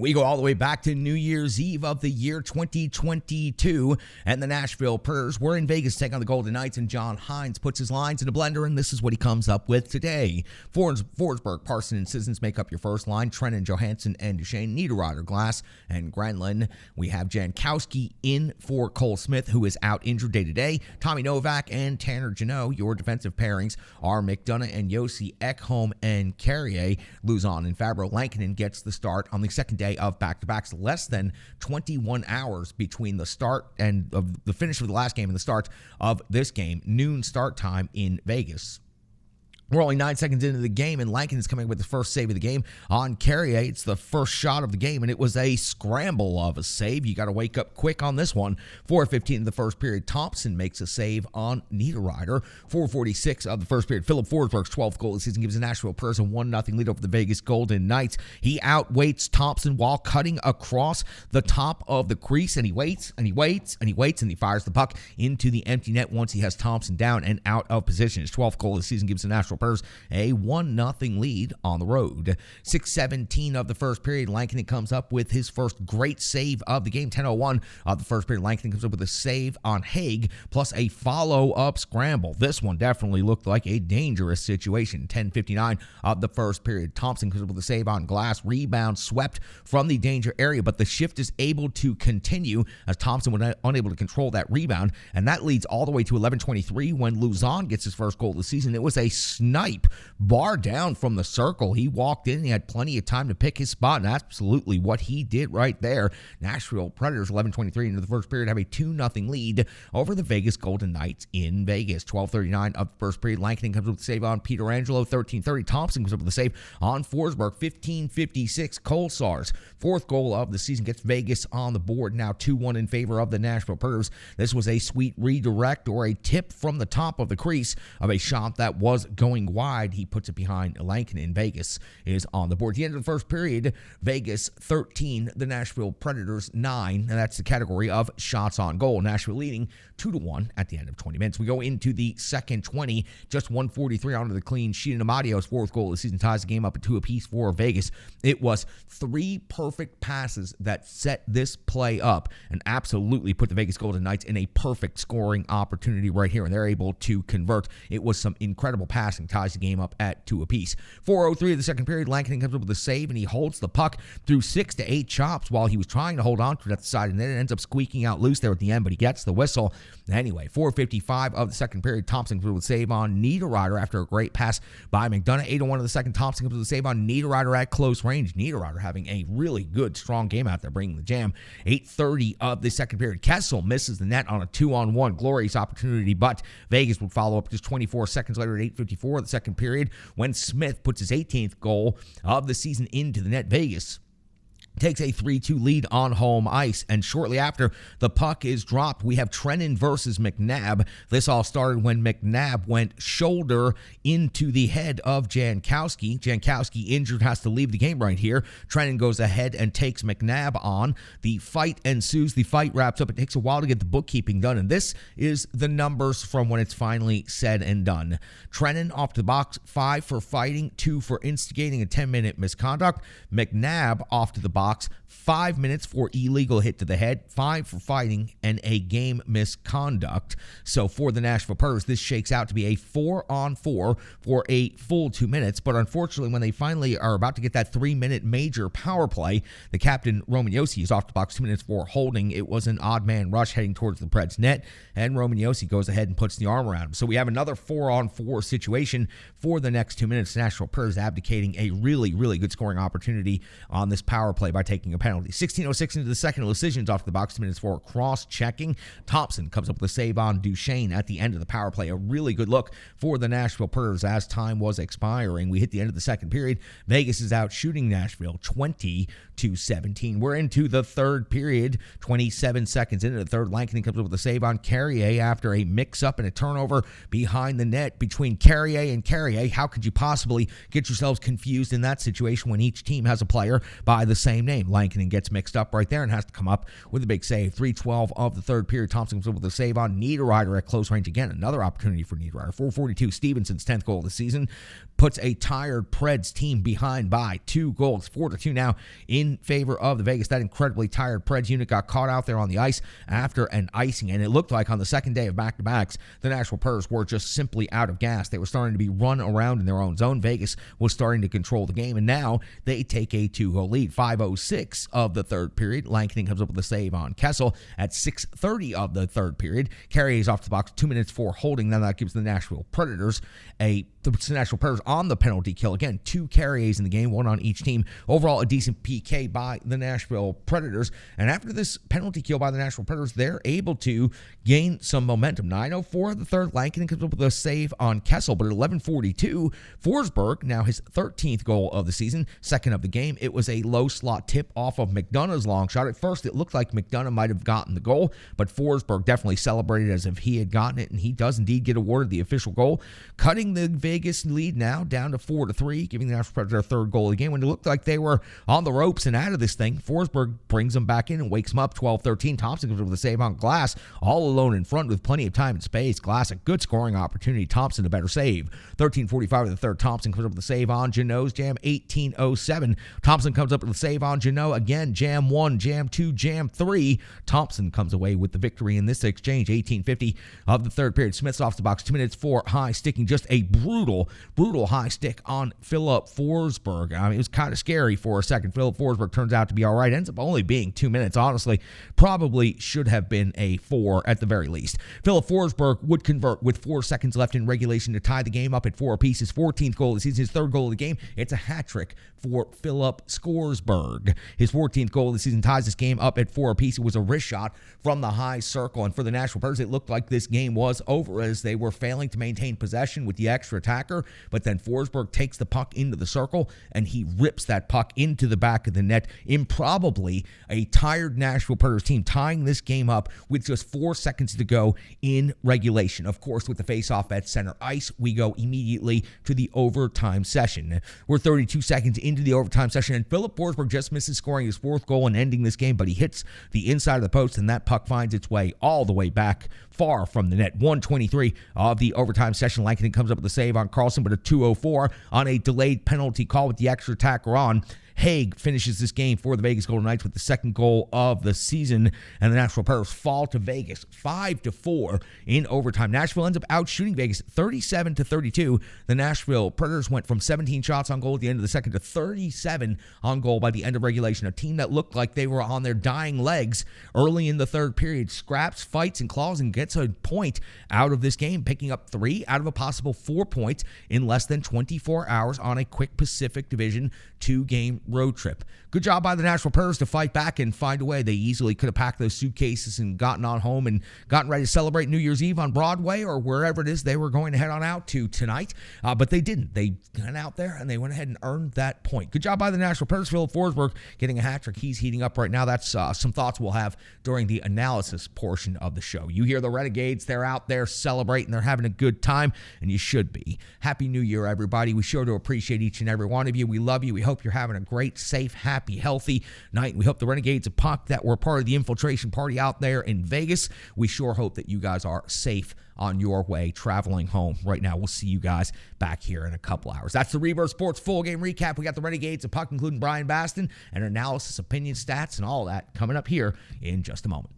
We go all the way back to New Year's Eve of the year 2022, and the Nashville Predators were in Vegas taking on the Golden Knights, and John Hines puts his lines in a blender, and this is what he comes up with today. Forsberg, Parson, and Sissons make up your first line. Trennan, Johansson, and Duchesne, Niederreiter, Glass, and Granlund. We have Jankowski in for Cole Smith, who is out injured day-to-day. Tommy Novak and Tanner Jeannot. Your defensive pairings are McDonough and Yossi, Ekholm and Carrier. Luzon and Fabro. Lankinen gets the start on the second day of back-to-backs. Less than 21 hours between the start and of the finish of the last game and the start of this game. Noon start time in Vegas. We're only 9 seconds into the game, and Lankinen is coming up with the first save of the game on Carrier. It's the first shot of the game, and it was a scramble of a save. You got to wake up quick on this one. 4:15 in the first period. Thompson makes a save on Niederreiter. 4:46 of the first period. Philip Forsberg's 12th goal of the season gives the Nashville Predators a 1-0 lead over the Vegas Golden Knights. He outweights Thompson while cutting across the top of the crease, and he waits, and he waits, and he waits, and he fires the puck into the empty net once he has Thompson down and out of position. His 12th goal of the season gives the Nashville Predators a 1-0 lead on the road. 6:17 of the first period. Lankinen comes up with his first great save of the game. 10:01 of the first period. Lankinen comes up with a save on Haig plus a follow-up scramble. This one definitely looked like a dangerous situation. 10:59 of the first period. Thompson comes up with a save on Glass. Rebound swept from the danger area, but the shift is able to continue as Thompson was unable to control that rebound, and that leads all the way to 11:23 when Luzon gets his first goal of the season. It was a snipe bar down from the circle. He walked in. He had plenty of time to pick his spot, and absolutely what he did right there. Nashville Predators, 11:23 into the first period, have a 2-0 lead over the Vegas Golden Knights in Vegas. 12:39 of the first period. Lankinen comes up with a save on Pietrangelo. 13:30. Thompson comes up with a save on Forsberg. 15:56. Kolesar's fourth goal of the season gets Vegas on the board. Now 2-1 in favor of the Nashville Predators. This was a sweet redirect or a tip from the top of the crease of a shot that was going wide. He puts it behind Lankinen. Vegas is on the board. At the end of the first period, Vegas 13, the Nashville Predators 9, and that's the category of shots on goal. Nashville leading 2-1 at the end of 20 minutes. We go into the second 20, just 1:43 onto the clean sheet, and Amadio's fourth goal of the season ties the game up at 2 apiece for Vegas. It was 3 perfect passes that set this play up and absolutely put the Vegas Golden Knights in a perfect scoring opportunity right here, and they're able to convert. It was some incredible passing, ties the game up at 2 apiece. 4:03 of the second period, Lankinen comes up with a save, and he holds the puck through 6 to 8 chops while he was trying to hold on to it at the side, and then it ends up squeaking out loose there at the end, but he gets the whistle. Anyway, 4:55 of the second period, Thompson comes with a save on Niederreiter after a great pass by McDonough. 8:01 of the second, Thompson comes with a save on Niederreiter at close range. Niederreiter having a really good, strong game out there, bringing the jam. 8:30 of the second period, Kessel misses the net on a 2-on-1 glorious opportunity, but Vegas would follow up just 24 seconds later at 8:54 of the second period when Smith puts his 18th goal of the season into the net. Vegas takes a 3-2 lead on home ice, and shortly after the puck is dropped, we have Trennan versus McNabb. This all started when McNabb went shoulder into the head of Jankowski. Jankowski, injured, has to leave the game right here. Trennan goes ahead and takes McNabb on. The fight ensues. The fight wraps up. It takes a while to get the bookkeeping done, and this is the numbers from when it's finally said and done. Trennan off to the box, 5 for fighting, 2 for instigating a 10-minute misconduct. McNabb off to the box, 5 minutes for illegal hit to the head, 5 for fighting, and a game misconduct. So for the Nashville Predators, this shakes out to be a 4-on-4 for a full 2 minutes. But unfortunately, when they finally are about to get that 3-minute major power play, the captain, Roman Yossi, is off the box 2 minutes for holding. It was an odd man rush heading towards the Preds net, and Roman Yossi goes ahead and puts the arm around him. So we have another 4-on-4 situation for the next 2 minutes. Nashville Predators abdicating a really, really good scoring opportunity on this power play by taking a penalty. 16:06 into the second, Lucian's off the box, 2 minutes for cross-checking. Thompson comes up with a save on Duchesne at the end of the power play. A really good look for the Nashville Predators as time was expiring. We hit the end of the second period. Vegas is out shooting Nashville 20-17. We're into the third period, 27 seconds into the third. Lankinen comes up with a save on Carrier after a mix-up and a turnover behind the net between Carrier and Carrier. How could you possibly get yourselves confused in that situation when each team has a player by the same name. Lankinen gets mixed up right there and has to come up with a big save. 3:12 of the third period. Thompson comes up with a save on Niederreiter at close range again. Another opportunity for Niederreiter. 4:42. Stevenson's 10th goal of the season puts a tired Preds team behind by 2 goals. 4-2 now in favor of the Vegas. That incredibly tired Preds unit got caught out there on the ice after an icing, and it looked like on the second day of back-to-backs, the Nashville Predators were just simply out of gas. They were starting to be run around in their own zone. Vegas was starting to control the game, and now they take a 2-goal lead. 5:06 of the third period. Lankinen comes up with a save on Kessel at 6:30 of the third period. Carries off the box, 2 minutes for holding. Now that gives the Nashville Predators on the penalty kill. Again, 2 carries in the game, 1 on each team. Overall, a decent PK by the Nashville Predators. And after this penalty kill by the Nashville Predators, they're able to gain some momentum. 9:04 of the third, Lankinen comes up with a save on Kessel, but at 11:42, Forsberg, now his 13th goal of the season, second of the game. It was a low slot tip off of McDonough's long shot. At first, it looked like McDonough might have gotten the goal, but Forsberg definitely celebrated as if he had gotten it, and he does indeed get awarded the official goal, cutting the Vegas lead now down to 4-3, giving the Nashville Predators their third goal of the game. When it looked like they were on the ropes and out of this thing, Forsberg brings them back in and wakes them up. 12-13. Thompson comes up with a save on Glass, all alone in front with plenty of time and space. Glass, a good scoring opportunity. Thompson, a better save. 13:45 of the third. Thompson comes up with a save on Jeannot's jam. 18:07. Thompson comes up with a save on Jeannot. Again, jam 1, jam 2, jam 3. Thompson comes away with the victory in this exchange. 18:50 of the third period. Smith's off the box. 2 minutes for high sticking. Just a brutal high stick on Philip Forsberg. I mean, it was kind of scary for a second. Philip Forsberg turns out to be all right. Ends up only being 2 minutes. Honestly, probably should have been a 4 at the very least. Philip Forsberg would convert with 4 seconds left in regulation to tie the game up at 4 apiece. His 14th goal of the season, his third goal of the game. It's a hat trick for Philip Forsberg. His 14th goal of the season ties this game up at 4 apiece. It was a wrist shot from the high circle, and for the Nashville Predators, it looked like this game was over as they were failing to maintain possession with the extra attacker, but then Forsberg takes the puck into the circle, and he rips that puck into the back of the net. Improbably, a tired Nashville Predators team tying this game up with just 4 seconds to go in regulation. Of course, with the face-off at center ice, we go immediately to the overtime session. We're 32 seconds into the overtime session, and Philip Forsberg just misses scoring his 4th goal and ending this game, but he hits the inside of the post, and that puck finds its way all the way back far from the net. 1:23 of the overtime session. Lankinen comes up with a save on Carlson, but a 2:04 on a delayed penalty call with the extra attacker on. Haig finishes this game for the Vegas Golden Knights with the 2nd goal of the season, and the Nashville Predators fall to Vegas 5-4 in overtime. Nashville ends up outshooting Vegas 37-32. The Nashville Predators went from 17 shots on goal at the end of the second to 37 on goal by the end of regulation. A team that looked like they were on their dying legs early in the third period scraps, fights, and claws and gets a point out of this game, picking up 3 out of a possible 4 points in less than 24 hours on a quick Pacific Division 2-game road trip. Good job by the Nashville Predators to fight back and find a way. They easily could have packed those suitcases and gotten on home and gotten ready to celebrate New Year's Eve on Broadway or wherever it is they were going to head on out to tonight, but they didn't. They went out there and they went ahead and earned that point. Good job by the Nashville Predators. Philip Forsberg getting a hat trick. He's heating up right now. That's some thoughts we'll have during the analysis portion of the show. You hear the Renegades. They're out there celebrating. They're having a good time, and you should be. Happy New Year, everybody. We sure do appreciate each and every one of you. We love you. We hope you're having a great, safe, happy, healthy night. We hope the Renegades of Puck that were part of the infiltration party out there in Vegas, we sure hope that you guys are safe on your way traveling home right now. We'll see you guys back here in a couple hours. That's the Rebirth Sports full game recap. We got the Renegades of Puck, including Brian Baston, and analysis, opinion, stats, and all that coming up here in just a moment.